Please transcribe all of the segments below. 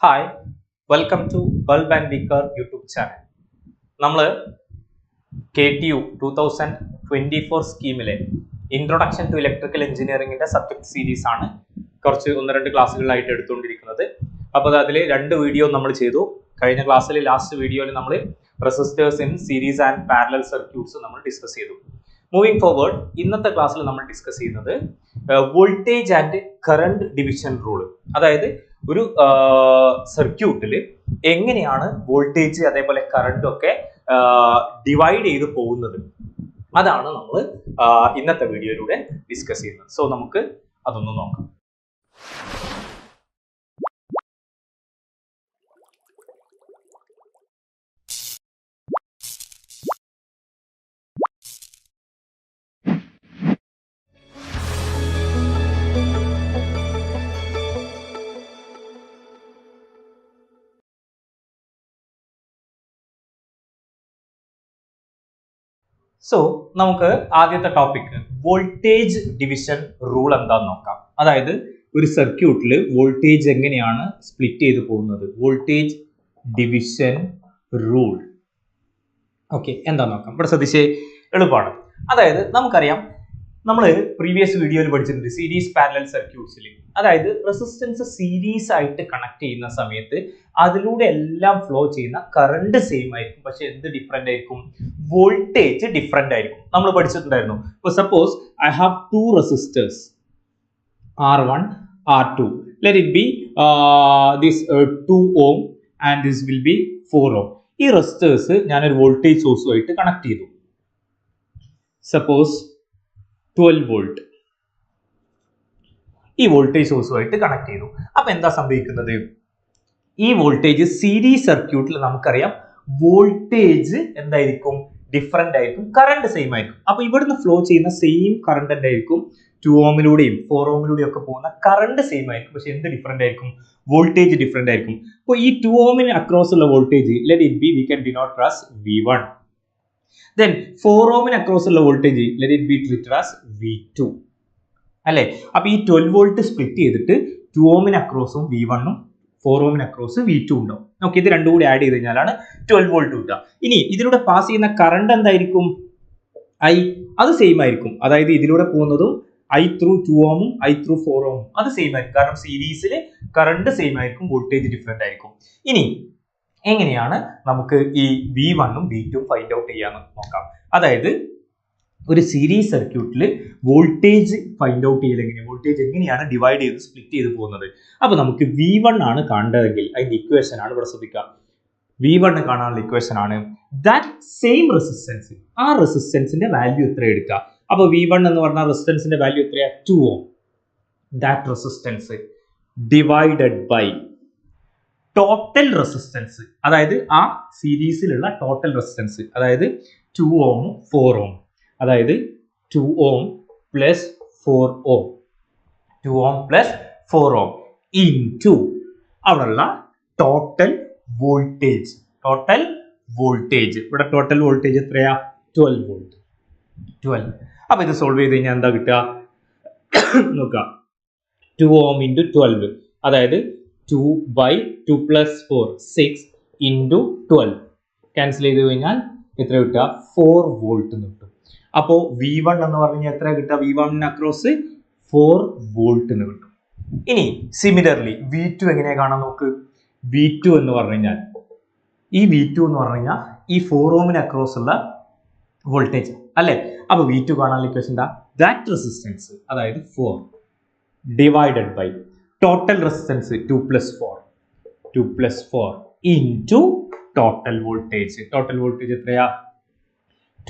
Hi welcome to bulb and beaker YouTube channel. നമ്മൾ KTU 2024 സ്കീമിലെ introduction to electrical എഞ്ചിനീയറിംഗിന്റെ subject series ആണ് കുറച്ച് ഒന്ന് രണ്ട് ക്ലാസ്സുകളായിട്ട് എടുത്തുകൊണ്ടിരിക്കുന്നത്. അപ്പോൾ അതിൽ രണ്ട് വീഡിയോ നമ്മൾ ചെയ്തു. കഴിഞ്ഞ ക്ലാസ്സിൽ ലാസ്റ്റ് വീഡിയോയിൽ നമ്മൾ resistors in series and parallel circuits നമ്മൾ ഡിസ്കസ് ചെയ്തു. മൂവിങ് ഫോർവേഡ്, ഇന്നത്തെ ക്ലാസ്സിൽ നമ്മൾ ഡിസ്കസ് ചെയ്യുന്നത് voltage and current division rule. അതായത് ഒരു സർക്യൂട്ടിൽ എങ്ങനെയാണ് വോൾട്ടേജ് അതേപോലെ കറണ്ട് ഒക്കെ ഡിവൈഡ് ചെയ്ത് പോകുന്നത്, അതാണ് നമ്മൾ ഇന്നത്തെ വീഡിയോയിലൂടെ ഡിസ്കസ് ചെയ്യുന്നത്. സോ നമുക്ക് അതൊന്ന് നോക്കാം. സോ നമുക്ക് ആദ്യത്തെ ടോപ്പിക് വോൾട്ടേജ് ഡിവിഷൻ റൂൾ എന്താന്ന് നോക്കാം. അതായത് ഒരു സർക്യൂട്ടിൽ വോൾട്ടേജ് എങ്ങനെയാണ് സ്പ്ലിറ്റ് ചെയ്ത് പോകുന്നത്, വോൾട്ടേജ് ഡിവിഷൻ റൂൾ. ഓക്കെ, എന്താന്ന് നോക്കാം. ഇവിടെ ശ്രദ്ധിച്ചേ, എളുപ്പമാണ്. അതായത് നമുക്കറിയാം, നമ്മൾ പ്രീവിയസ് വീഡിയോയിൽ പഠിച്ചിട്ടുണ്ട് സീരീസ് പാരലൽ സർക്യൂട്ട്സിൽ. അതായത് റെസിസ്റ്റൻസ് സീരീസ് ആയിട്ട് കണക്ട് ചെയ്യുന്ന സമയത്ത് അതിലൂടെ എല്ലാം ഫ്ലോ ചെയ്യുന്ന കറണ്ട് സെയിം ആയിരിക്കും, പക്ഷെ എന്ത് ഡിഫറെന്റ് ആയിരിക്കും? വോൾട്ടേജ് ഡിഫറെന്റ് ആയിരിക്കും. നമ്മൾ പഠിച്ചിട്ടുണ്ടായിരുന്നു. ഇപ്പോൾ suppose I have to resistors R1 R2. Let it B this 2 ohm and this will be 4 ohm. ഈ റെസിസ്റ്റേഴ്സ് ഞാനൊരു വോൾട്ടേജ് സോഴ്സുമായിട്ട് കണക്ട് ചെയ്തു. സപ്പോസ് 12 വോൾട്ട് ഈ വോൾട്ടേജ് സോഴ്സുമായിട്ട് കണക്ട് ചെയ്തു. അപ്പൊ എന്താ സംഭവിക്കുന്നത്? ഈ വോൾട്ടേജ് സീരീസ് സർക്യൂട്ടിൽ നമുക്കറിയാം വോൾട്ടേജ് എന്തായിരിക്കും? ഡിഫറെന്റ് ആയിരിക്കും, കറണ്ട് സെയിം ആയിരിക്കും. അപ്പൊ ഇവിടുന്ന് ഫ്ലോ ചെയ്യുന്ന സെയിം കറണ്ട് എന്തായിരിക്കും? 2 ഓമിലൂടെയും 4 ഓമിലൂടെയും ഒക്കെ പോകുന്ന കറണ്ട് സെയിം ആയിരിക്കും, പക്ഷെ എന്ത് ഡിഫറെന്റ് ആയിരിക്കും? വോൾട്ടേജ് ഡിഫറെന്റ് ആയിരിക്കും. അപ്പോൾ ഈ 2 ഓമിന് അക്രോസ് ഉള്ള voltage let it be, we can denote as V1. then 4 ഓമിന് അക്രോസ് ഉള്ള voltage let it be treated as V2 അല്ലേ? അപ്പൊ ഈ 12 വോൾട്ട് സ്പ്ലിറ്റ് ചെയ്തിട്ട് 2 ഓമിന് അക്രോസും V1 ഉം 4 ഓമിന് അക്രോസ് V2 ഉണ്ടാവും. ഓക്കെ, ഇത് രണ്ടും കൂടി ആഡ് ചെയ്ത് കഴിഞ്ഞാലാണ് 12 വോൾട്ട് കിട്ടുക. ഇനി ഇതിലൂടെ പാസ് ചെയ്യുന്ന കറണ്ട് എന്തായിരിക്കും? I. അത് സെയിം ആയിരിക്കും. അതായത് ഇതിലൂടെ പോകുന്നതും I ത്രൂ 2 ഓമും I ത്രൂ 4 ഓമും അത് സെയിം ആയിരിക്കും. കാരണം സീരീസിൽ കറണ്ട് സെയിം ആയിരിക്കും, വോൾട്ടേജ് ഡിഫറെന്റ് ആയിരിക്കും. ഇനി എങ്ങനെയാണ് നമുക്ക് ഈ V1 ഉം V2 ഉം ഫൈൻഡ് ഔട്ട് ചെയ്യാന്ന് നോക്കാം. അതായത് ഒരു സീരീസ് സർക്യൂട്ടിൽ വോൾട്ടേജ് ഫൈൻഡ് ഔട്ട് ചെയ്യില്ലെങ്കിൽ വോൾട്ടേജ് എങ്ങനെയാണ് ഡിവൈഡ് ചെയ്ത് സ്പ്ലിറ്റ് ചെയ്ത് പോകുന്നത്? അപ്പൊ നമുക്ക് V1 ആണ് കാണേണ്ടതെങ്കിൽ അതിന്റെ ഇക്വേഷൻ ആണ് ഇവിടെ ശ്രദ്ധിക്കുക. V1 കാണാനുള്ള ഇക്വേഷൻ ആണ് ദാറ്റ് സെയിം റെസിസ്റ്റൻസ്, ആ റെസിസ്റ്റൻസിന്റെ വാല്യൂ എത്ര എടുക്കുക? അപ്പൊ V1 എന്ന് പറഞ്ഞ റെസിസ്റ്റൻസിന്റെ വാല്യൂ എത്രയാ? 2 ohm. That resistance divided by total resistance, അതായത് ആ സീരീസിലുള്ള ടോട്ടൽ റെസിസ്റ്റൻസ്, അതായത് 2 ohm 4 ohm, അതായത് 2 ohm plus 4 ohm, 2 ohm plus 4 ohm into അവിടെയുള്ള ടോട്ടൽ വോൾട്ടേജ്. ടോട്ടൽ വോൾട്ടേജ് ഇവിടെ ടോട്ടൽ വോൾട്ടേജ് എത്രയാ? 12 വോൾട്ട്. 12. അപ്പൊ ഇത് സോൾവ് ചെയ്ത് കഴിഞ്ഞാൽ എന്താ കിട്ടുക? നോക്കാം, 2 ohm ഇൻറ്റു 12, അതായത് 2 by 2 plus 4 6 into 12 ക്യാൻസൽ ചെയ്ത് കഴിഞ്ഞാൽ എത്ര കിട്ടുക? 4 വോൾട്ട് കിട്ടും. അപ്പോൾ V1 എന്ന് പറഞ്ഞാൽ എത്ര കിട്ടുക? V1 അക്രോസ് 4 വോൾട്ട് കിട്ടും. ഇനി സിമിലർലി V2 എങ്ങനെയാ കാണാൻ നോക്ക്. V2 എന്ന് പറഞ്ഞു കഴിഞ്ഞാൽ ഈ V2 എന്ന് പറഞ്ഞു കഴിഞ്ഞാൽ ഈ 4 ഓമിന് അക്രോസ് ഉള്ള വോൾട്ടേജ് അല്ലേ? അപ്പൊ V2 കാണാനുള്ള ഇക്വേഷൻ എന്താ? ദാറ്റ് റെസിസ്റ്റൻസ്, അതായത് 4 divided by total resistance 2 plus 4 into total voltage. Total voltage എത്രയാ?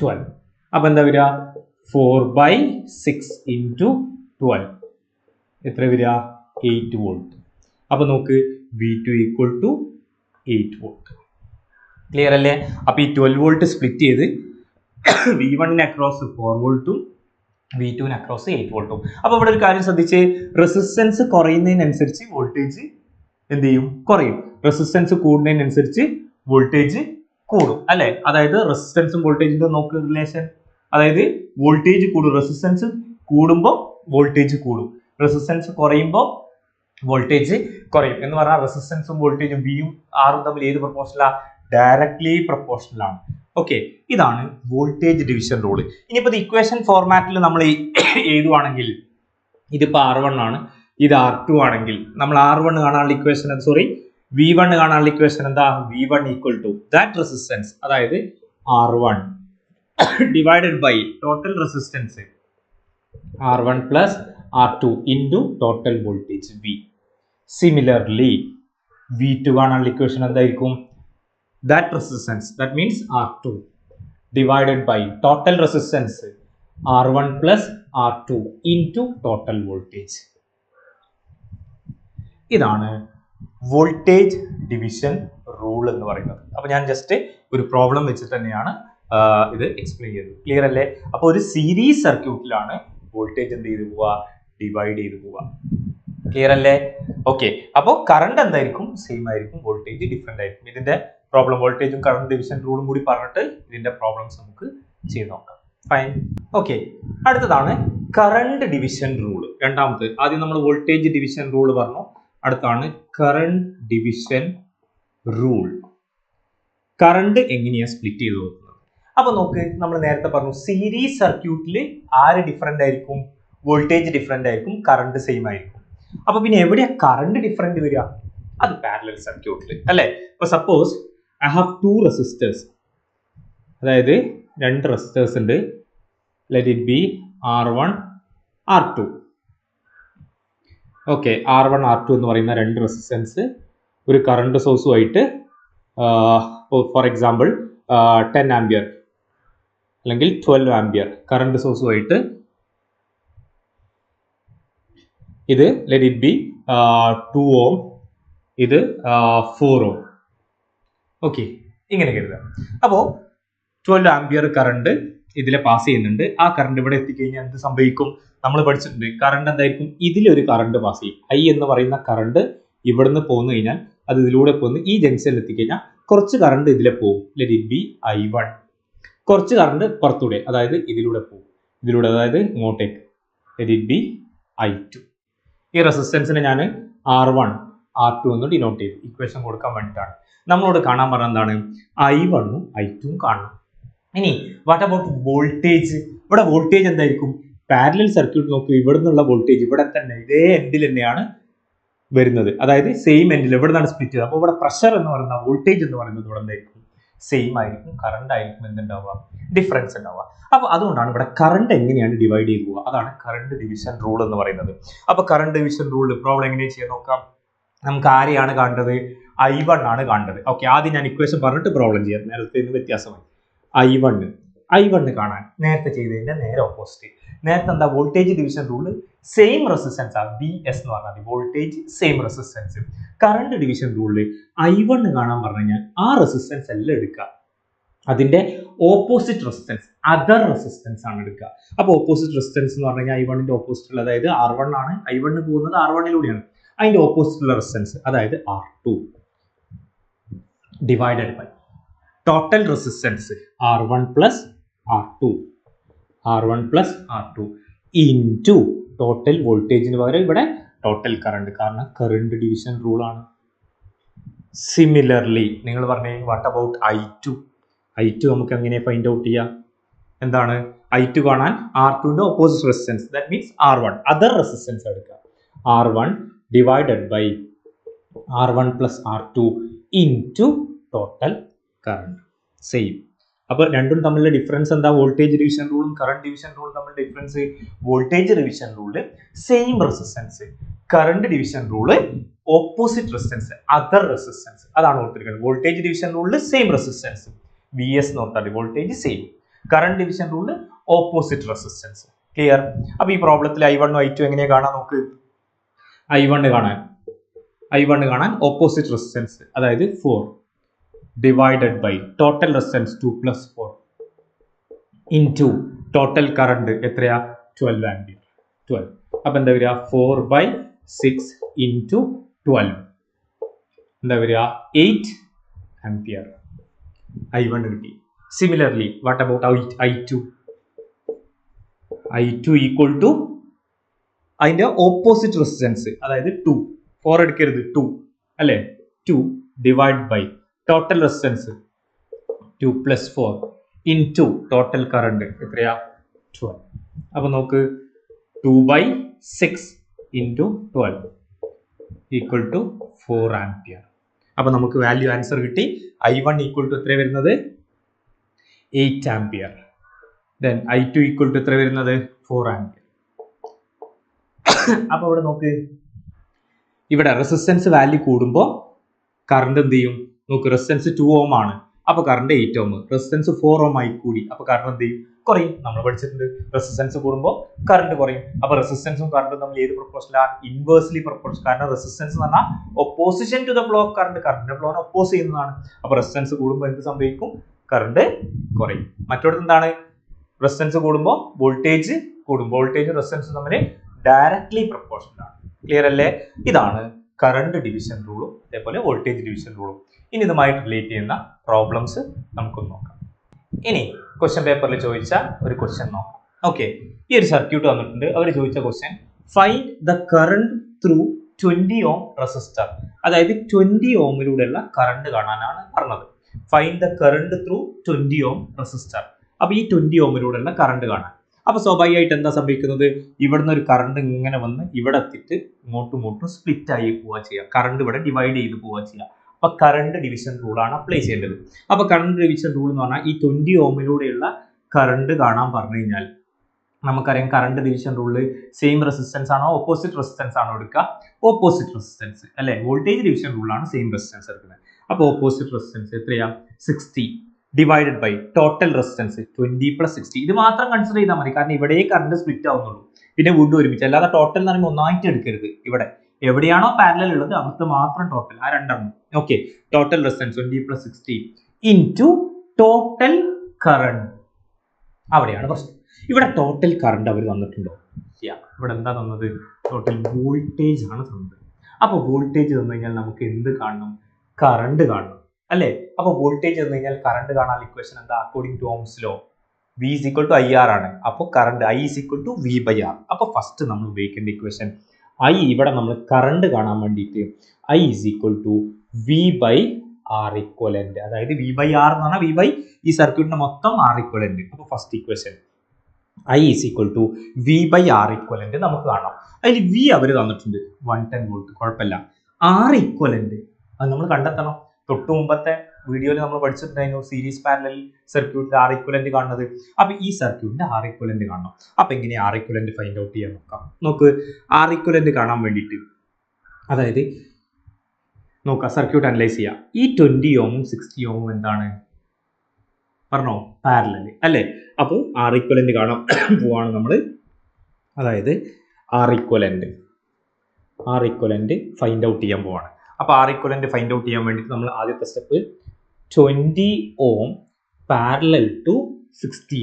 12. അപ്പൊ എന്താ വരിക? 4/6 ഇൻറ്റു 12 എത്ര വരിക? 8 വോൾട്ട്. അപ്പൊ നോക്ക്, V2 equal to 8 volt. Clear അല്ലേ? അപ്പൊ ഈ 12 വോൾട്ട് സ്പ്ലിറ്റ് ചെയ്ത് V1 അക്രോസ് 4 വോൾട്ടും V2 അക്രോസ് 8 വോൾട്ടും. അപ്പൊ ഇവിടെ ഒരു കാര്യം ശ്രദ്ധിച്ച്, റെസിസ്റ്റൻസ് കുറയുന്നതിനനുസരിച്ച് വോൾട്ടേജ് എന്ത് ചെയ്യും? കുറയും. റെസിസ്റ്റൻസ് കൂടുന്നതിനനുസരിച്ച് വോൾട്ടേജ് കൂടും അല്ലെ? അതായത് റെസിസ്റ്റൻസും വോൾട്ടേജിന്റെ നോക്ക് റിലേഷൻ, അതായത് വോൾട്ടേജ് കൂടും, റെസിസ്റ്റൻസ് കൂടുമ്പോൾ വോൾട്ടേജ് കൂടും, റെസിസ്റ്റൻസ് കുറയുമ്പോൾ വോൾട്ടേജ് കുറയും എന്ന് പറഞ്ഞാൽ റെസിസ്റ്റൻസും വോൾട്ടേജും വിയും ആറും തമ്മിൽ ഏത് പ്രൊപ്പോർഷനിലാണ്? ഡയറക്ട്ലി പ്രൊപ്പോർഷണൽ ആണ്. ഓക്കെ, ഇതാണ് വോൾട്ടേജ് ഡിവിഷൻ റൂൾ. ഇനിയിപ്പോൾ ഇക്വേഷൻ ഫോർമാറ്റിൽ നമ്മൾ എഴുതുവാണെങ്കിൽ ഇതിപ്പോൾ R1 ആണ്, ഇത് R2 ആണെങ്കിൽ നമ്മൾ R1 കാണാനുള്ള ഇക്വേഷൻ V1 കാണാനുള്ള ഇക്വേഷൻ എന്താ? V1 equal to that resistance, അതായത് R1 divided by total resistance R1 plus R2 into total voltage V. Similarly V2 കാണാനുള്ള ഇക്വേഷൻ എന്തായിരിക്കും? That resistance, that means R2 divided by total resistance R1 plus R2 into total voltage. ഇതാണ് voltage division rule എന്ന് പറയുന്നത്. അപ്പൊ ഞാൻ just ഒരു problem വെച്ചിട്ട് തന്നെയാണ് ഇത് എക്സ്പ്ലെയിൻ ചെയ്തത്. ക്ലിയർ അല്ലേ? അപ്പൊ ഒരു സീരീസ് സർക്യൂട്ടിലാണ് വോൾട്ടേജ് എന്ത് ചെയ്ത് പോവുക? ഡിവൈഡ് ചെയ്ത് പോവുക. ക്ലിയർ അല്ലേ? ഓക്കെ, അപ്പോൾ കറണ്ട് എന്തായിരിക്കും? സെയിം ആയിരിക്കും, വോൾട്ടേജ് ഡിഫറെന്റ് ആയിരിക്കും. ഇതിന്റെ പ്രോബ്ലം വോൾട്ടേജും കറണ്ട് ഡിവിഷൻ റൂളും കൂടി പറഞ്ഞിട്ട് ഇതിന്റെ പ്രോബ്ലംസ് നമുക്ക് ചെയ്ത് നോക്കാം. ഫൈൻ. ഓക്കെ, അടുത്തതാണ് കറണ്ട് ഡിവിഷൻ റൂൾ. രണ്ടാമത്, ആദ്യം നമ്മൾ വോൾട്ടേജ് ഡിവിഷൻ റൂൾ പറഞ്ഞു, അടുത്താണ് കറണ്ട് ഡിവിഷൻ റൂൾ. കറണ്ട് എങ്ങനെയാ സ്പ്ലിറ്റ് ചെയ്ത് നോക്കുന്നത്? അപ്പൊ നോക്ക്, നമ്മൾ നേരത്തെ പറഞ്ഞു സീരീസ് സർക്യൂട്ടിൽ ആര് ഡിഫറെന്റ് ആയിരിക്കും? വോൾട്ടേജ് ഡിഫറെന്റ് ആയിരിക്കും, കറണ്ട് സെയിം ആയിരിക്കും. അപ്പൊ പിന്നെ എവിടെയാ കറണ്ട് ഡിഫറെന്റ് വരിക? അത് പാരലൽ സർക്യൂട്ടിൽ അല്ലേ? ഇപ്പൊ suppose I have two resistors, അതായത് രണ്ട് റെസിസ്റ്റേഴ്സ് ഉണ്ട്. Let it be R1 R2. Okay, R1 R2 എന്ന് പറയുന്ന രണ്ട് റെസിസ്റ്റൻസ് ഒരു കറണ്ട് സോഴ്സുമായിട്ട് ഫോർ എക്സാമ്പിൾ 10 ആംപിയർ അല്ലെങ്കിൽ 12 ആംപിയർ കറണ്ട് സോഴ്സുമായിട്ട് ഇത് let it be 2 ohm, ഇത് 4 ohm. ഓക്കെ, ഇങ്ങനെ കരുതാം. അപ്പോൾ 12 ആംപിയർ കറണ്ട് ഇതിലെ പാസ് ചെയ്യുന്നുണ്ട്. ആ കറണ്ട് ഇവിടെ എത്തിക്കഴിഞ്ഞാൽ എന്ത് സംഭവിക്കും? നമ്മൾ പഠിച്ചിട്ടുണ്ട്, കറണ്ട് എന്തായിരിക്കും? ഇതിലൊരു കറണ്ട് പാസ് ചെയ്യും. I എന്ന് പറയുന്ന കറണ്ട് ഇവിടുന്ന് പോന്നു കഴിഞ്ഞാൽ അത് ഇതിലൂടെ പോന്ന് ഈ ജംഗ്ഷനിൽ എത്തിക്കഴിഞ്ഞാൽ കുറച്ച് കറണ്ട് ഇതിലെ പോകും. Let it B I1. കുറച്ച് കറണ്ട് പുറത്തൂടെ, അതായത് ഇതിലൂടെ പോകും, ഇതിലൂടെ, അതായത് ഇങ്ങോട്ടേക്ക്. Let it B I2. ഈ റെസിസ്റ്റൻസിനെ ഞാൻ R1 R2 എന്ന് ഡിനോട്ട് ചെയ്തു, ഇക്വേഷൻ കൊടുക്കാൻ വേണ്ടിയിട്ടാണ്. നമ്മളോട് കാണാൻ പറഞ്ഞ എന്താണ്? I1 ഉം I2 ഉം കാണണം. ഇനി വാട്ട് അബൌട്ട് വോൾട്ടേജ്? ഇവിടെ വോൾട്ടേജ് എന്തായിരിക്കും? പാരലൽ സർക്യൂട്ട് നോക്കൂ, ഇവിടെ നിന്നുള്ള വോൾട്ടേജ് ഇവിടെ തന്നെ ഇതേ എൻഡിൽ തന്നെയാണ് വരുന്നത്, അതായത് സെയിം എൻഡിൽ ഇവിടെ നിന്നാണ് സ്പ്ലിറ്റ് ചെയ്തത്. അപ്പോൾ ഇവിടെ പ്രഷർ എന്ന് പറയുന്ന വോൾട്ടേജ് എന്ന് പറയുന്നത് ഇവിടെ എന്തായിരിക്കും? സെയിം ആയിരിക്കും. കറണ്ട് ആയിരിക്കും എന്തുണ്ടാവുക? ഡിഫറൻസ് ഉണ്ടാവുക. അപ്പൊ അതുകൊണ്ടാണ് ഇവിടെ കറണ്ട് എങ്ങനെയാണ് ഡിവൈഡ് ചെയ്ത് പോവുക, അതാണ് കറണ്ട് ഡിവിഷൻ റൂൾ എന്ന് പറയുന്നത്. അപ്പൊ കറണ്ട് ഡിവിഷൻ റൂൾ പ്രോബ്ലം എങ്ങനെയാണ് ചെയ്യാൻ നോക്കാം. നമുക്ക് ആരെയാണ് കാണേണ്ടത്? I1 ആണ് കാണേണ്ടത്. ഓക്കെ, ആദ്യം ഞാൻ ഇക്വേഷൻ പറഞ്ഞിട്ട് പ്രോബ്ലം ചെയ്യാം, നേരത്തെ നിന്ന് വ്യത്യാസമായി. I1 കാണാൻ നേരത്തെ ചെയ്തതിന്റെ നേരെ ഓപ്പോസിറ്റ്. നേരത്തെ എന്താ? Voltage division rule same resistance ആണ്, VS എന്ന് പറഞ്ഞാൽ voltage same resistance. Current division റൂളിൽ I1 കാണാൻ പറഞ്ഞു കഴിഞ്ഞാൽ ആ റെസിസ്റ്റൻസ് എല്ലാം എടുക്കുക, അതിന്റെ ഓപ്പോസിറ്റ് റെസിസ്റ്റൻസ്, അതർ റെസിസ്റ്റൻസ് ആണ് എടുക്കുക. അപ്പൊ ഓപ്പോസിറ്റ് റെസിസ്റ്റൻസ് എന്ന് പറഞ്ഞു കഴിഞ്ഞാൽ I1ന്റെ ഓപ്പോസിറ്റ്, അതായത് R1 ആണ്. I1 പോകുന്നത് R1ലൂടെയാണ്. അതിന്റെ ഓപ്പോസിറ്റുള്ള റെസിസ്റ്റൻസ്, അതായത് R2 divided by total resistance R1 plus R2 into total വോൾട്ടേജിന് പകരം ഇവിടെ ടോട്ടൽ കറണ്ട്, കാരണം കറണ്ട് ഡിവിഷൻ റൂൾ ആണ്. സിമിലർലി നിങ്ങൾ പറഞ്ഞേ, വാട്ട് അബൌട്ട് I2 നമുക്ക് എങ്ങനെ ഫൈൻഡ് ഔട്ട് ചെയ്യാം? എന്താണ്? I2 കാണാൻ R2ന്റെ opposite resistance, that means R1 other resistance എടുക്കുക. R1 divided by R1 plus R2 into total current. Same. അപ്പൊ രണ്ടും തമ്മിലുള്ള ഡിഫറൻസ് എന്താ? വോൾട്ടേജ് ഡിവിഷൻ റൂളും കറണ്ട് ഡിവിഷൻ റൂളും തമ്മിലുള്ള difference, voltage division rule same resistance, current division rule opposite resistance, other resistance. അതാണ് ഓർത്തിരിക്കുന്നത്. വോൾട്ടേജ് ഡിവിഷൻ റൂളിൽ സെയിം റെസിസ്റ്റൻസ് VS എന്ന് ഓർത്താൽ വോൾട്ടേജ് സെയിം, കറണ്ട് ഡിവിഷൻ റൂളിൽ ഓപ്പോസിറ്റ് റെസിസ്റ്റൻസ്. ക്ലിയർ? അപ്പൊ ഈ പ്രോബ്ലത്തിൽ I1 I2 എങ്ങനെയാ കാണാൻ നോക്ക്. I1 കാണാൻ ഓപ്പോസിറ്റ് റെസിസ്റ്റൻസ്, അതായത് 4 divided by total resistance 2 plus 4 into total current എത്രയാ? 12 ആംപിയർ. 12. അപ്പൊ എന്താ വരിക? 4/6 ഇൻറ്റു 12 എന്താ വരിക? 8 ആംപിയർ. I1 കിട്ടി. Similarly what about I2 equal to അതിന്റെ ഓപ്പോസിറ്റ് റെസിസ്റ്റൻസ്, അതായത് 2 4 എടുക്കരുത്, 2 അല്ലേ, 2 divide by total resistance 2 + 4 into total current എത്രയാ 12. അപ്പൊ നോക്ക് 2/6 ഇൻറ്റു 12 ഈക്വൽ ടു 4 ആംപിയർ. അപ്പൊ നമുക്ക് വാല്യൂ ആൻസർ കിട്ടി. I1 ഈക്വൽ ടു എത്ര വരുന്നത് 8 ampere. Then I2 equal to എത്ര വരുന്നത് 4 ആംപിയർ. അപ്പൊ ഇവിടെ നോക്ക്, ഇവിടെ റെസിസ്റ്റൻസ് വാല്യൂ കൂടുമ്പോൾ കറണ്ട് എന്ത് ചെയ്യും നോക്ക്, റെസിസ്റ്റൻസ് 2 ഓം ആണ്, അപ്പൊ കറണ്ട് 8 ഓം. റെസിസ്റ്റൻസ് 4 ഓം ആയി കൂടി, അപ്പൊ കറണ്ട് എന്ത് ചെയ്യും കുറയും. നമ്മൾ പഠിച്ചിട്ടുണ്ട് റെസിസ്റ്റൻസ് കൂടുമ്പോൾ കറണ്ട് കുറയും. അപ്പൊ റെസിസ്റ്റൻസും കറണ്ടും തമ്മിൽ ഏത് പ്രൊപ്പോർഷനിലാണ്? Inversely proportion. കാരണം റെസിസ്റ്റൻസ് എന്ന് പറഞ്ഞാൽ opposition to the flow of current, കറണ്ടിന്റെ ഫ്ലോനെ ഒപ്പോസ് ചെയ്യുന്നതാണ്. അപ്പൊ റെസിസ്റ്റൻസ് കൂടുമ്പോൾ എന്ത് സംഭവിക്കും? കറണ്ട് കുറയും. മറ്റൊരു എന്താണ്? റെസിസ്റ്റൻസ് കൂടുമ്പോൾ വോൾട്ടേജ് കൂടും. വോൾട്ടേജ് റെസിസ്റ്റൻസും തമ്മിൽ ഡയറക്ട്ലി പ്രൊപ്പോർഷണൽ ആണ്. ക്ലിയർ അല്ലേ? ഇതാണ് കറണ്ട് ഡിവിഷൻ റൂളും അതേപോലെ വോൾട്ടേജ് ഡിവിഷൻ റൂളും. ഇനി ഇതുമായിട്ട് റിലേറ്റ് ചെയ്യുന്ന പ്രോബ്ലംസ് നമുക്കൊന്ന് നോക്കാം. ഇനി ക്വസ്റ്റ്യൻ പേപ്പറിൽ ചോദിച്ച ഒരു ക്വസ്റ്റ്യൻ നോക്കാം. ഓക്കെ, ഈ ഒരു സർക്യൂട്ട് വന്നിട്ടുണ്ട്. അവർ ചോദിച്ച question, find the current through 20 ohm resistor. അതായത് 20 ഓമിലൂടെയുള്ള കറണ്ട് കാണാനാണ് പറഞ്ഞത്. Find the current through 20 ohm resistor. അപ്പൊ ഈ 20 ഓമിലൂടെയുള്ള കറണ്ട് കാണാൻ. അപ്പൊ സ്വാഭാവികമായിട്ട് എന്താ സംഭവിക്കുന്നത്? ഇവിടുന്ന് ഒരു കറണ്ട് ഇങ്ങനെ വന്ന് ഇവിടെ എത്തിയിട്ട് ഇങ്ങോട്ടും സ്പ്ലിറ്റ് ആയി പോവുക ചെയ്യുക. കറണ്ട് ഇവിടെ ഡിവൈഡ് ചെയ്ത് പോവുക ചെയ്യുക. അപ്പൊ കറണ്ട് ഡിവിഷൻ റൂളാണ് അപ്ലൈ ചെയ്യേണ്ടത്. അപ്പൊ കറണ്ട് ഡിവിഷൻ റൂൾ എന്ന് പറഞ്ഞാൽ ഈ 20 ഓമിലൂടെയുള്ള കറണ്ട് കാണാൻ പറഞ്ഞു കഴിഞ്ഞാൽ നമുക്കറിയാം കറണ്ട് ഡിവിഷൻ റൂളിൽ സെയിം റെസിസ്റ്റൻസ് ആണോ ഓപ്പോസിറ്റ് റെസിസ്റ്റൻസ് ആണോ എടുക്കുക? ഓപ്പോസിറ്റ് റെസിസ്റ്റൻസ് അല്ലെ. വോൾട്ടേജ് ഡിവിഷൻ റൂളാണ് സെയിം റെസിസ്റ്റൻസ് എടുക്കുന്നത്. അപ്പൊ ഓപ്പോസിറ്റ് റെസിസ്റ്റൻസ് എത്രയാ? 60 ഡിവൈഡഡ് ബൈ ടോട്ടൽ റെസിസ്റ്റൻസ് 20 + 60. ഇത് മാത്രം കൺസിഡർ ചെയ്താൽ മതി, കാരണം ഇവിടെ കറണ്ട് സ്പ്ലിറ്റ് ആവുന്നുള്ളൂ. പിന്നെ വീണ്ടും ഒരുമിച്ച്, അല്ലാതെ ടോട്ടൽ എന്ന് പറയുമ്പോൾ ഒന്നായിട്ട് എടുക്കരുത്. ഇവിടെ എവിടെയാണോ പാരലൽ ഉള്ളത് അവിടുത്തെ മാത്രം ടോട്ടൽ, ആ രണ്ടെണ്ണം. Okay, total resistance 20 + 60 into total current. അവിടെയാണ് പ്രശ്നം. ഇവിടെ ടോട്ടൽ കറണ്ട് അവർ തന്നിട്ടുണ്ടോ? ഇവിടെ എന്താ തന്നത്? ടോട്ടൽ വോൾട്ടേജ് ആണ് തന്നത്. അപ്പൊ വോൾട്ടേജ് തന്നു കഴിഞ്ഞാൽ നമുക്ക് എന്ത് കാണണം? കറണ്ട് കാണണം അല്ലേ. അപ്പൊ വോൾട്ടേജ് തന്നു കഴിഞ്ഞാൽ കറണ്ട് കാണാൻ ഇക്വേഷൻ എന്താ? According to Ohm's law V = IR ആണ്. അപ്പോൾ കറണ്ട് I = V/R. അപ്പൊ ഫസ്റ്റ് നമ്മൾ ഉപയോഗിക്കേണ്ട ഇക്വേഷൻ I, ഇവിടെ നമ്മൾ കറണ്ട് കാണാൻ വേണ്ടിയിട്ട് I = V/R equivalent. അതായത് V/R എന്ന് പറഞ്ഞാൽ V ഈ സർക്യൂട്ടിന്റെ മൊത്തം R equivalent. അപ്പൊ first equation I = V/R equivalent നമുക്ക് കാണാം. അതിൽ V അവർ തന്നിട്ടുണ്ട് 110 വോൾട്ട്, കുഴപ്പമില്ല. R equivalent അത് നമ്മൾ കണ്ടെത്തണം. തൊട്ട് മുമ്പത്തെ വീഡിയോയിൽ നമ്മൾ പഠിച്ചിട്ടുണ്ടായിരുന്നു സീരീസ് പാരലൽ സർക്യൂട്ടിന്റെ R equivalent കാണുന്നത്. അപ്പൊ ഈ സർക്യൂട്ടിന്റെ R equivalent കാണണം. അപ്പൊ എങ്ങനെ R equivalent ഫൈൻഡ് ഔട്ട് ചെയ്യാൻ നോക്കാം. നോക്ക്, R equivalent കാണാൻ വേണ്ടിയിട്ട് അതായത് നോക്കാം, സർക്യൂട്ട് അനലൈസ് ചെയ്യാം. ഈ 20 ഓമും 60 ഓമും എന്താണ് പറഞ്ഞോ? പാരലൽ അല്ലേ. അപ്പോൾ R equivalent കാണാൻ പോവാണ് നമ്മൾ. അതായത് R equivalent ഫൈൻഡ് ഔട്ട് ചെയ്യാൻ പോവാണ്. അപ്പൊ R equivalent ഫൈൻഡ് ഔട്ട് ചെയ്യാൻ വേണ്ടിയിട്ട് നമ്മൾ ആദ്യത്തെ സ്റ്റെപ്പ് 20 ഓം പാരലൽ ടു 60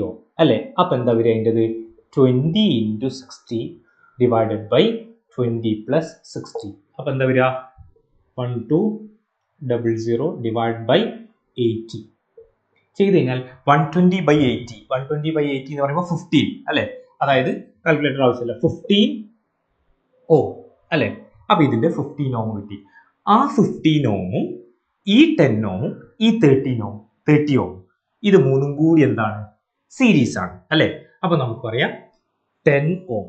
ഓം അല്ലേ. അപ്പൊ എന്താ വരിക അതിൻ്റെത്? 20 × 60 ഡിവൈഡഡ് ബൈ 20 + 60. അപ്പൊ എന്താ വരിക? 1200 ഡിവൈഡ് ബൈ 80 ചെയ്ത് കഴിഞ്ഞാൽ 120/80. 120/80 എന്ന് പറയുമ്പോൾ 15 അല്ലെ. അതായത് കാൽക്കുലേറ്റർ ആവശ്യമില്ല, 15 ഓം അല്ലെ. അപ്പൊ ഇതിന്റെ 15 ഓം കിട്ടി. ആ 15 ഓമും ഈ 10 ഓമും ഈ 30 ഓം ഇത് മൂന്നും കൂടി എന്താണ്? സീരീസ് ആണ് അല്ലെ. അപ്പൊ നമുക്ക് പറയാം 10 ഓം,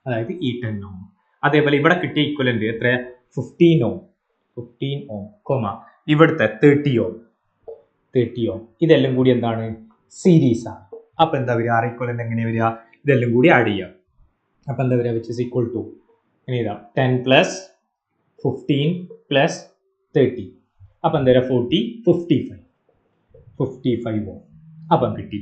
അതായത് ഈ 10 ഓം. അതേപോലെ ഇവിടെ കിട്ടിയ ഇക്വലന്റ് എത്ര? 15 ഓം കോമ ഇവിടുത്തെ 30 ഓം ഇതെല്ലാം കൂടി എന്താണ്? സീരീസ് ആണ്. അപ്പൊ എന്താ വരിക? R equivalent എങ്ങനെ വരിക? ഇതെല്ലാം കൂടി ആഡ് ചെയ്യാം. അപ്പൊ എന്താ വരിക? Which is equal to 10 + 15 + 30. അപ്പൊ എന്താ വരിക? 55 ഓം. അപ്പം കിട്ടി.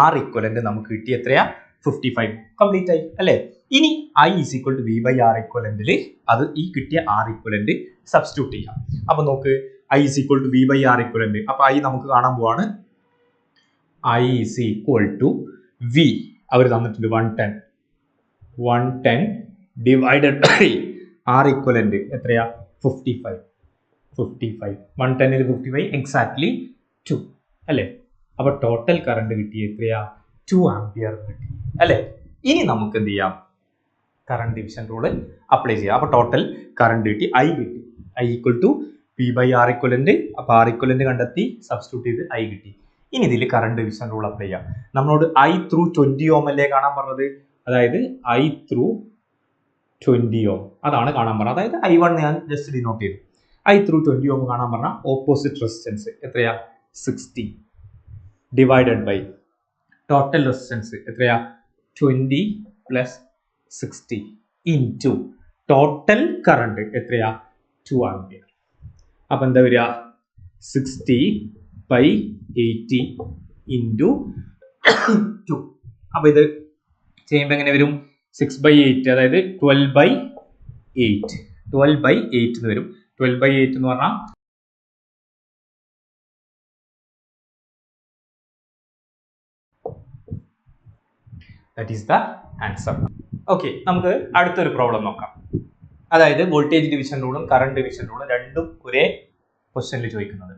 R equivalent നമുക്ക് കിട്ടി എത്രയാ? 55. കംപ്ലീറ്റ് ആയി അല്ലേ. ഇനി I = V/R equivalent അത് ഈ കിട്ടിയ R equivalent സബ്സ്റ്റിറ്റ്യൂട്ട് ചെയ്യാം. അപ്പൊ നോക്ക്, I = V/R equivalent. അപ്പൊ I നമുക്ക് കാണാൻ പോവാണ്. I = V അവർ തന്നിട്ടുണ്ട് 110 ഡിവൈഡഡ് ബൈ R equivalent എത്രയാ? 55. 110 × 55 എക്സാക്ട്ലി 2 അല്ലേ. അപ്പൊ ടോട്ടൽ കറണ്ട് കിട്ടി എത്രയാ? 2 ആംപിയർ കിട്ടി അല്ലേ. ഇനി നമുക്ക് എന്ത് ചെയ്യാം? കറണ്ട് ഡിവിഷൻ റൂള് അപ്ലൈ ചെയ്യുക. അപ്പോൾ ടോട്ടൽ കറണ്ട് കിട്ടി, ഐ കിട്ടി. I equal to P by R equivalent. അപ്പോൾ ആർ ഇക്വലന്റ് കണ്ടെത്തി, സബ്സ്റ്റിറ്റ്യൂട്ട് ചെയ്ത് ഐ കിട്ടി. ഇനി ഇതിൽ കറണ്ട് ഡിവിഷൻ റൂൾ അപ്ലൈ ചെയ്യാം. നമ്മളോട് ഐ ത്രൂ 20 ഓം അല്ലേ കാണാൻ പറഞ്ഞത്, അതായത് ഐ ത്രൂ 20 ഓം അതാണ് കാണാൻ പറഞ്ഞത്. അതായത് I1 ഞാൻ ജസ്റ്റ് ഡിനോട്ട് ചെയ്തു. ഐ ത്രൂ 20 ഓം കാണാൻ പറഞ്ഞ ഓപ്പോസിറ്റ് റെസിസ്റ്റൻസ് എത്രയാ, 60 ഡിവൈഡഡ് ബൈ ടോട്ടൽ റെസിസ്റ്റൻസ് എത്രയാ, 20 പ്ലസ് 60 ഇൻറ്റു ടോട്ടൽ കറണ്ട് എത്രയാ, 2 ആംപിയർ. അപ്പൊ എന്താ വരിക, 60 ബൈ 80 ഇൻറ്റു 2. അപ്പൊ ഇത് ചെയ്യുമ്പോൾ എങ്ങനെ വരും, 6/8, അതായത് 12/8 12/8 എന്ന് വരും. 12/8 എന്ന് പറഞ്ഞാൽ that is the answer. Okay, നമുക്ക് അടുത്തൊരു പ്രോബ്ലം നോക്കാം. അതായത് വോൾട്ടേജ് ഡിവിഷൻ റൂളും കറണ്ട് ഡിവിഷൻ റൂളും രണ്ടും ഒരേ ക്വസ്റ്റ്യനിൽ ചോദിക്കുന്നത്.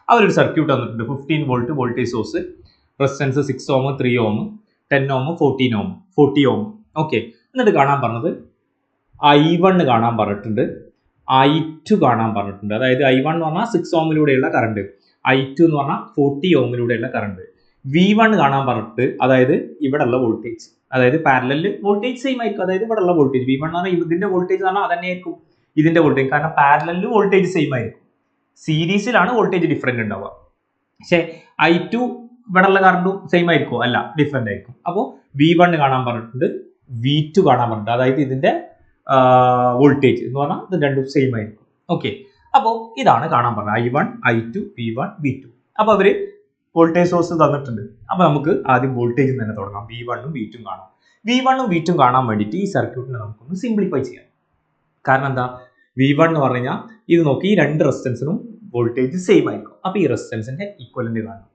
അവരൊരു സർക്യൂട്ട് തന്നിട്ടുണ്ട്. 15 വോൾട്ട് വോൾട്ടേജ് സോഴ്സ്, റെസിസ്റ്റൻസ് 6 ഓം, 3 ഓം, 10 ഓം, 40 ഓം. ഓക്കെ, എന്നിട്ട് കാണാൻ പറഞ്ഞത് I1 കാണാൻ പറഞ്ഞിട്ടുണ്ട്, I2 കാണാൻ പറഞ്ഞിട്ടുണ്ട്. അതായത് I1 എന്ന് പറഞ്ഞാൽ 6 ഓമിലൂടെയുള്ള കറണ്ട്, I2 എന്ന് പറഞ്ഞാൽ 40 ഓമിലൂടെയുള്ള കറണ്ട്. V1 കാണാൻ പറഞ്ഞിട്ട്, അതായത് ഇവിടെ ഉള്ള വോൾട്ടേജ്, അതായത് പാരലൽ വോൾട്ടേജ് സെയിം ആയിരിക്കും. അതായത് ഇവിടെ ഉള്ള വോൾട്ടേജ് V1 എന്ന് പറഞ്ഞാൽ ഇതിന്റെ വോൾട്ടേജ് പറഞ്ഞാൽ അതന്നെ ആയിരിക്കും ഇതിന്റെ വോൾട്ടേജ്. കാരണം പാരലലിൽ വോൾട്ടേജ് സെയിം ആയിരിക്കും, സീരീസിലാണ് വോൾട്ടേജ് ഡിഫറെന്റ് ഉണ്ടാവുക. പക്ഷേ I2 ഇവിടെ ഉള്ള കറണ്ടും സെയിം ആയിരിക്കും, അല്ല ഡിഫറെന്റ് ആയിരിക്കും. അപ്പോൾ V1 കാണാൻ പറഞ്ഞിട്ടുണ്ട്, V2 കാണാൻ പറഞ്ഞിട്ടുണ്ട്. അതായത് ഇതിന്റെ വോൾട്ടേജ് എന്ന് പറഞ്ഞാൽ ഇത് രണ്ടും സെയിം ആയിരിക്കും. ഓക്കെ, അപ്പോൾ ഇതാണ് കാണാൻ പറഞ്ഞത്, I1, I2, V1, V2. അപ്പോൾ അവര് വോൾട്ടേജ് സോഴ്സ് തന്നിട്ടുണ്ട്. അപ്പോൾ നമുക്ക് ആദ്യം വോൾട്ടേജ് തന്നെ തുടങ്ങാം. V1 ഉം V2 കാണാം. V1 ഉം V2 കാണാൻ വേണ്ടിയിട്ട് ഈ സർക്യൂട്ടിനെ നമുക്കൊന്ന് സിംപ്ലിഫൈ ചെയ്യാം. കാരണം എന്താ, V1 എന്ന് പറഞ്ഞു കഴിഞ്ഞാൽ ഇത് നോക്കി, ഈ രണ്ട് റെസിസ്റ്റൻസിനും വോൾട്ടേജ് സെയിം ആയിരിക്കും. അപ്പോൾ ഈ റെസിസ്റ്റൻസിന്റെ ഈക്വലന്റ് കാണും.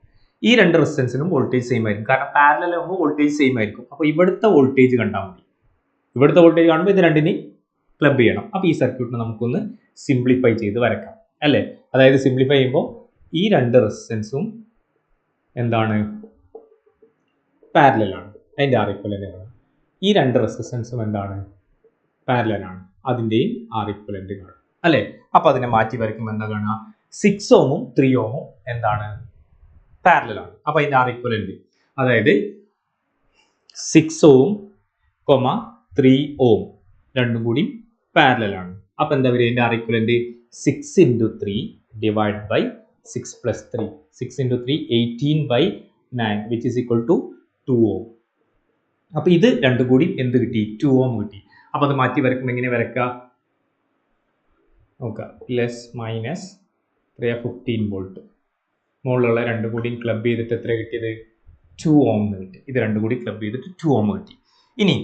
ഈ രണ്ട് റെസിസ്റ്റൻസിനും വോൾട്ടേജ് സെയിം ആയിരിക്കും, കാരണം പാരലൽ ആകുമ്പോൾ വോൾട്ടേജ് സെയിം ആയിരിക്കും. അപ്പോൾ ഇവിടുത്തെ വോൾട്ടേജ് കണ്ടാൽ മതി. ഇവിടുത്തെ വോൾട്ടേജ് കാണുമ്പോൾ ഇത് രണ്ടിനെയും ക്ലബ് ചെയ്യണം. അപ്പോൾ ഈ സർക്യൂട്ടിനെ നമുക്കൊന്ന് സിംപ്ലിഫൈ ചെയ്ത് വരക്കാം, അല്ലേ? അതായത് സിംപ്ലിഫൈ ചെയ്യുമ്പോൾ ഈ രണ്ട് റെസിസ്റ്റൻസും എന്താണ്, പാരലലാണ്. അതിൻ്റെ ആർ ഇക്വലന്റ് കാണാം. ഈ രണ്ട് റെസിസ്റ്റൻസും എന്താണ്, പാരലലാണ്. അതിൻ്റെയും ആർ ഇക്വലന്റ് കാണാം, അല്ലേ? അപ്പോൾ അതിനെ മാറ്റി വരയ്ക്കുമ്പോൾ എന്താ കാണുക, 6 ഓമും 3 ഓമും എന്താണ്, പാരലലാണ്. അപ്പോൾ അതിൻ്റെ ആർ ഇക്വലന്റ്, അതായത് 6 ഓം, 3 ഓം രണ്ടും കൂടി പാരലലാണ്. അപ്പോൾ എന്താ വരിക, അതിൻ്റെ R equivalent 6 × 3 divide by 6 + 3. 6 × 3 18/9 which is equal to 2 ഓം. അപ്പോൾ ഇത് രണ്ടും കൂടി എന്ത് കിട്ടി, 2 ഓം കിട്ടി. അപ്പോൾ അത് മാറ്റി വരയ്ക്കുമ്പോൾ എങ്ങനെ വരയ്ക്കുക നോക്കാം. പ്ലസ് മൈനസ് 15 വോൾട്ട്, മുകളിലുള്ള രണ്ടും കൂടി ക്ലബ് ചെയ്തിട്ട് എത്ര കിട്ടിയത്, 2 ഓം കിട്ടി. ഇത് രണ്ടും കൂടി ക്ലബ് ചെയ്തിട്ട് 2 ഓം കിട്ടി. ഇനി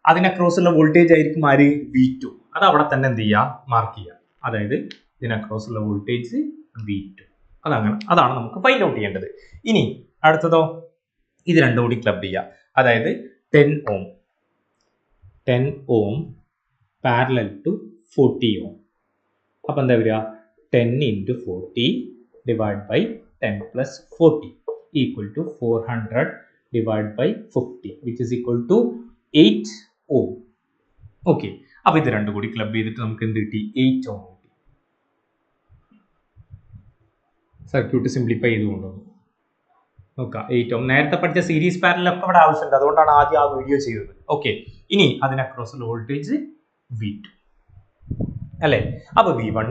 അതിന് അക്രോസ് ഉള്ള വോൾട്ടേജ് ആയിരിക്കും ആര്, V2. അത് അവിടെ തന്നെ എന്ത് ചെയ്യുക, മാർക്ക് ചെയ്യുക. അതായത് ഇതിന് അക്രോസ് ഉള്ള വോൾട്ടേജ് V2. അതാണ് നമുക്ക് ഫൈൻഡ് ഔട്ട് ചെയ്യേണ്ടത്. ഇനി അടുത്തതോ, ഇത് രണ്ടും കൂടി ക്ലബ് ചെയ്യുക. അതായത് 10 ഓം പാരലൽ ടു 40 ഓം. അപ്പം എന്താ വരിക, 10 × 40 divide by 10 + 40 equal to 400 divide by 50 which is equal to 8 ohm. Okay, അപ്പോൾ ഇത് രണ്ടും കൂടി ക്ലബ് ചെയ്തിട്ട് നമുക്ക് എന്ത് കിട്ടി, 8 ഓം കിട്ടി. സർക്യൂട്ട് സിംപ്ലിഫൈ ചെയ്തുകൊണ്ടു നോക്കാം. 8 ഓം നേരത്തെ പഠിച്ച സീരീസ് പാരലലൊക്കെ ഇവിടെ ആവശ്യമുണ്ട്, അതുകൊണ്ടാണ് ആദ്യം ആ വീഡിയോ ചെയ്തത്. ഓക്കെ, ഇനി അതിന് അക്രോസ് ഉള്ള വോൾട്ടേജ് V2, അല്ലേ? അപ്പോൾ V1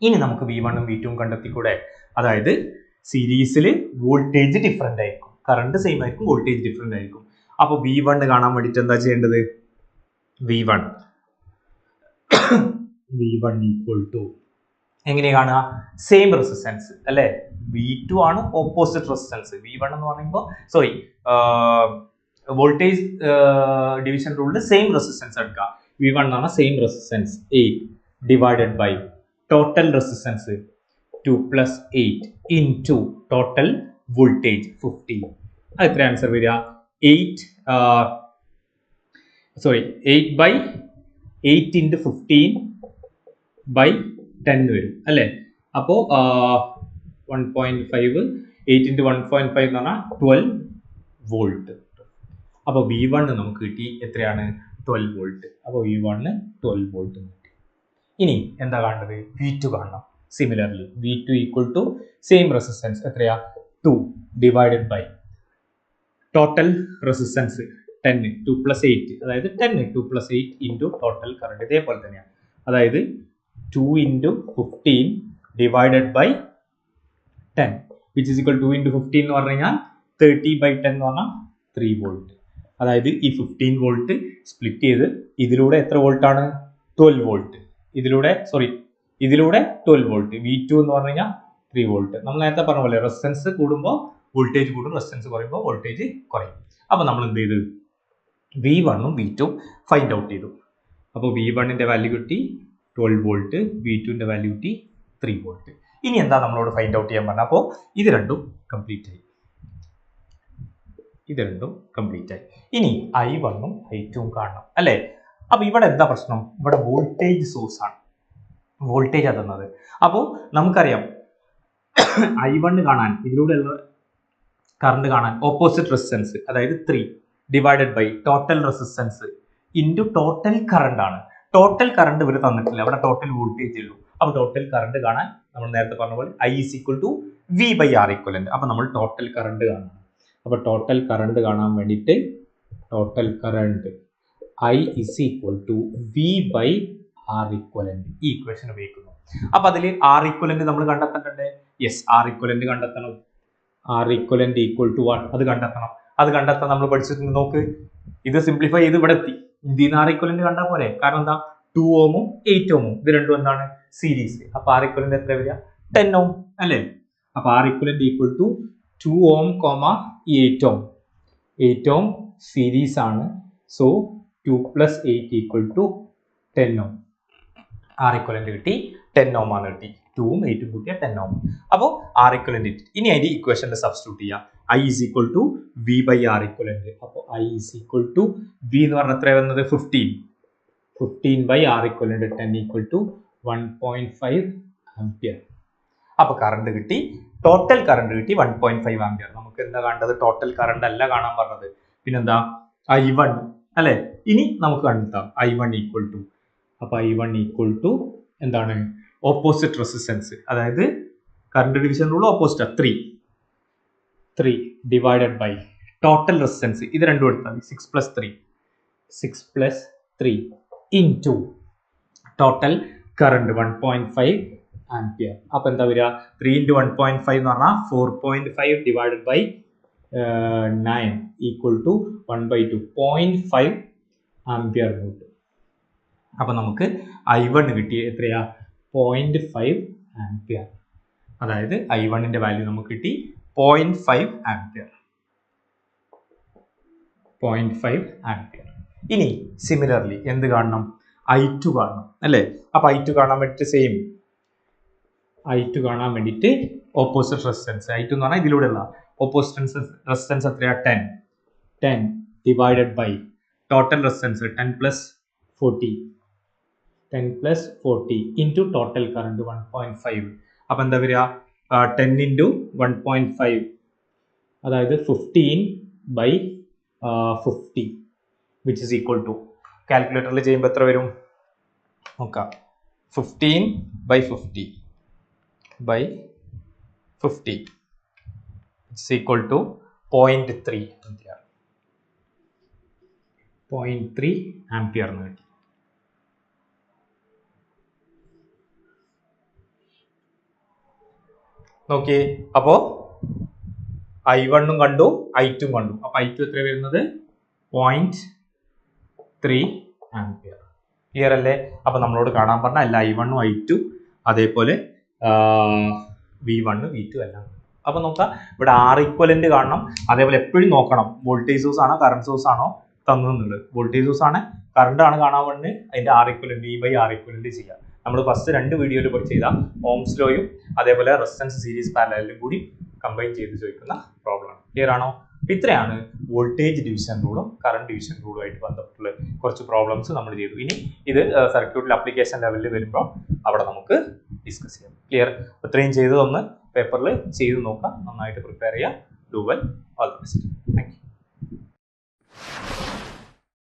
ഇനി നമുക്ക് V1 ഉം V2 ഉം കണ്ടെത്തിക്കൂടെ? അതായത് സീരീസിൽ വോൾട്ടേജ് ഡിഫറെന്റ് ആയിരിക്കും, കറണ്ട് സെയിം ആയിരിക്കും, വോൾട്ടേജ് ഡിഫറെന്റ് ആയിരിക്കും. അപ്പോൾ V1 കാണാൻ വേണ്ടിയിട്ട് എന്താ ചെയ്യേണ്ടത്, V1 ഈക്വൽ ടു എങ്ങനെ കാണുക, സെയിം റെസിസ്റ്റൻസ്, അല്ലേ? V2 ആണ് ഓപ്പോസിറ്റ് റെസിസ്റ്റൻസ്. V1 എന്ന് പറയുമ്പോൾ വോൾട്ടേജ് ഡിവിഷൻ റൂളിൽ സെയിം റെസിസ്റ്റൻസ് എടുക്കുക. V1 എന്ന് പറഞ്ഞാൽ same resistance 8 divided by total resistance 2 + 8 into total voltage 50. അത് എത്ര ആൻസർ വരിക, 8/8 × 15/10 വരും, അല്ലേ? അപ്പോൾ 1.5, 8 × 1.5 എന്ന് പറഞ്ഞാൽ 12 വോൾട്ട്. അപ്പോൾ V1 നമുക്ക് കിട്ടി എത്രയാണ് 12 വോൾട്ട്. അപ്പോൾ V1 12 വോൾട്ട് കിട്ടി. ഇനി എന്താ കാണേണ്ടത്? V2 കാണണം. Similarly V2 equal to same resistance എത്രയാ 2 divided by total resistance 10 2 plus 8 അതായത് 10 2 പ്ലസ് 8 ഇൻറ്റു ടോട്ടൽ കറണ്ട് ഇതേപോലെ തന്നെയാണ്. അതായത് 2 into 15 divided by 10 which is equal 2 into 15 എന്ന് പറഞ്ഞു കഴിഞ്ഞാൽ 30 ബൈ 10 എന്ന് പറഞ്ഞാൽ 3 വോൾട്ട്. അതായത് ഈ 15 വോൾട്ട് സ്പ്ലിറ്റ് ചെയ്ത് ഇതിലൂടെ എത്ര വോൾട്ടാണ് 12 വോൾട്ട്, ഇതിലൂടെ 12 വോൾട്ട്. V2 എന്ന് പറഞ്ഞു കഴിഞ്ഞാൽ 3 വോൾട്ട്. നമ്മൾ നേരത്തെ പറഞ്ഞ പോലെ റെസിസ്റ്റൻസ് കൂടുമ്പോൾ വോൾട്ടേജ് കൂടും, റെസിസ്റ്റൻസ് കുറയുമ്പോൾ വോൾട്ടേജ് കുറയും. അപ്പോൾ നമ്മൾ എന്ത് ചെയ്തു? V1 ഉം V2 ഫൈൻഡ് ഔട്ട് ചെയ്തു. അപ്പോൾ V1ന്റെ വാല്യൂ കിട്ടി 12 വോൾട്ട്, V2ന്റെ വാല്യൂ കിട്ടി 3 വോൾട്ട്. ഇനി എന്താ നമ്മളോട് ഫൈൻഡ് ഔട്ട് ചെയ്യാൻ പറഞ്ഞത്? അപ്പോൾ ഇത് രണ്ടും കംപ്ലീറ്റ് ആയി. ഇനി I1 ഉം I2 ഉം കാണണം അല്ലേ? അപ്പോൾ ഇവിടെ എന്താ പ്രശ്നം? ഇവിടെ വോൾട്ടേജ് സോഴ്സ് ആണ്, വോൾട്ടേജ് തന്നത്. അപ്പോൾ നമുക്കറിയാം I1 കാണാൻ, ഇതിലൂടെയുള്ള കറണ്ട് കാണാൻ ഓപ്പോസിറ്റ് റെസിസ്റ്റൻസ് അതായത് 3 divided by total resistance into total current ആണ്. ടോട്ടൽ കറണ്ട് ഇവർ തന്നിട്ടില്ല, അവിടെ ടോട്ടൽ വോൾട്ടേജ് ഉള്ളൂ. അപ്പോൾ ടോട്ടൽ കറണ്ട് കാണാൻ നമ്മൾ നേരത്തെ പറഞ്ഞ പോലെ I is equal to V by R equivalent. അപ്പോൾ നമ്മൾ ടോട്ടൽ കറണ്ട് കാണണം. അപ്പോൾ ടോട്ടൽ കറണ്ട് കാണാൻ വേണ്ടിയിട്ട് total current I is equal to V by R equivalent ഈ ഇക്വേഷൻ ഉപയോഗിക്കുന്നു. അപ്പോൾ അതിൽ R equivalent നമ്മൾ കണ്ടെത്തേണ്ടേ? യെസ്, R equivalent കണ്ടെത്തണം. R equivalent equal to what? അത് കണ്ടെത്തണം. അത് കണ്ടെത്താൻ നമ്മൾ പഠിച്ചിട്ടുണ്ട്. നോക്ക്, ഇത് സിംപ്ലിഫൈ ചെയ്ത് ഇവിടെ എത്തി. ഇതിൽ നിന്ന് R equivalent കണ്ടാൽ പോലെ. കാരണം എന്താ? 2 ഓമും 8 ഓമും ഇത് രണ്ടും എന്താണ്? സീരീസ്. അപ്പോൾ R equivalent എത്ര വരിക? 10 ഓം അല്ലേ? അപ്പോൾ R equivalent equal to 2 ohm 8 ohm. 8 ohm series ആണ്. So 2 plus 8 equal to 10 ohm. R equivalent കിട്ടി 10 ഓം ആണ് കിട്ടി. 2 ഉം 8 ഉം കൂട്ടിയ 10 ഓം. അപ്പോൾ R equivalent കിട്ടി. ഇനി അതിന്റെ ഇക്വേഷനിൽ സബ്സ്റ്റിറ്റ്യൂട്ട് ചെയ്യാം. I is equal to V by R equivalent. അപ്പോൾ I is equal to V എന്ന് പറഞ്ഞാൽ എത്ര വന്നത്? 15 by R equivalent 10 equal to 1.5 ampere. അപ്പോൾ കറണ്ട് കിട്ടി, ടോട്ടൽ കറണ്ട് കിട്ടി 1.5 ആംപിയർ. നമുക്ക് എന്താ കാണേണ്ടത്? ടോട്ടൽ കറണ്ട് അല്ല കാണാൻ പറഞ്ഞത്, പിന്നെന്താ? I1 അല്ലേ? ഇനി നമുക്ക് കണ്ടെത്താം I1 ഈക്വൽ ടു. അപ്പോൾ I1 ഈക്വൽ ടു എന്താണ്? ഓപ്പോസിറ്റ് റെസിസ്റ്റൻസ്, അതായത് current division rule opposite 3 divided by total resistance ഇത് രണ്ടും എടുത്താൽ 6 plus 3 into total current 1.5 ampere. അപ്പോൾ എന്താ വരിക? 3 ഇൻറ്റു 1.5 എന്ന് പറഞ്ഞാൽ 4.5 divided by 9 equal to 1/2 0.5 ampere കിട്ടും. അപ്പോൾ നമുക്ക് I1 കിട്ടിയ എത്രയാ? 0.5 ആംപിയർ. അതായത് I1ന്റെ വാല്യൂ നമുക്ക് കിട്ടി 0.5 ആംപിയർ. 0.5 ആംപിയർ. ഇനി സിമിലർലി എന്ത് കാണണം? I2 കാണണം അല്ലേ? അപ്പോൾ I2 കാണാൻ വേണ്ടിയിട്ട് സെയിം. I2 കാണാൻ വേണ്ടിയിട്ട് ഓപ്പോസിറ്റ് റെസിസ്റ്റൻസ് I2 എന്ന് പറഞ്ഞാൽ ഇതിലൂടെയുള്ള ഓപ്പോസിറ്റ് റെസിസ്റ്റൻസ് എത്രയാ? 10 divided by total resistance 10 plus 40 into total current 1.5. അപ്പോൾ എന്താ വരിക? 10 ഇൻറ്റു 1.5 അതായത് 15 by 50 which is equal to, കാൽക്കുലേറ്ററിൽ ചെയ്യുമ്പോൾ എത്ര വരും നോക്കാം. 15 by 50 it's equal to 0.3 ampere. 0.3 ampere എന്ന് കിട്ടി. നോക്കി, അപ്പോൾ I1 ഉം കണ്ടു, I2 ഉം കണ്ടു. അപ്പോൾ I2 എത്ര വരുന്നത്? 0.3 ആംപിയർ. ക്ലിയർ അല്ലേ? അപ്പോൾ നമ്മളോട് കാണാൻ പറഞ്ഞ അല്ല I1 ഉം I2 അതേപോലെ V1 V2 എല്ലാം. അപ്പോൾ നോക്കാം, ഇവിടെ R equivalent കാണണം. അതേപോലെ എപ്പോഴും നോക്കണം വോൾട്ടേജ് സോഴ്സ് ആണോ കറണ്ട് സോഴ്സ് ആണോ തന്നെന്നുള്ളത്. വോൾട്ടേജ് സോഴ്സ് ആണ് കറണ്ട് ആണ് കാണാൻ വേണ്ടി അതിന്റെ R equivalent V by R equivalent ചെയ്യാം. നമ്മൾ ഫസ്റ്റ് 2 വീഡിയോയിൽ പോയി ചെയ്ത ഓംസ് ലോയും അതേപോലെ റെസിസ്റ്റൻസ് സീരീസ് പാരലലും കൂടി കമ്പൈൻ ചെയ്ത് ചോദിക്കുന്ന പ്രോബ്ലം. ക്ലിയർ ആണോ? ഇത്രയാണ് വോൾട്ടേജ് ഡിവിഷൻ റൂളും കറണ്ട് ഡിവിഷൻ റൂളും ആയിട്ട് ബന്ധപ്പെട്ടുള്ള കുറച്ച് പ്രോബ്ലംസ് നമ്മൾ ചെയ്തു. ഇനി ഇത് സർക്യൂട്ടിൽ അപ്ലിക്കേഷൻ ലെവലിൽ വരുമ്പോൾ അവിടെ നമുക്ക് ഡിസ്കസ് ചെയ്യാം. ക്ലിയർ? ഇത്രയും ചെയ്തതൊന്ന് പേപ്പറിൽ ചെയ്ത് നോക്കാം. നന്നായിട്ട് പ്രിപ്പയർ ചെയ്യുക. Do well. All the best. Thank you. Thank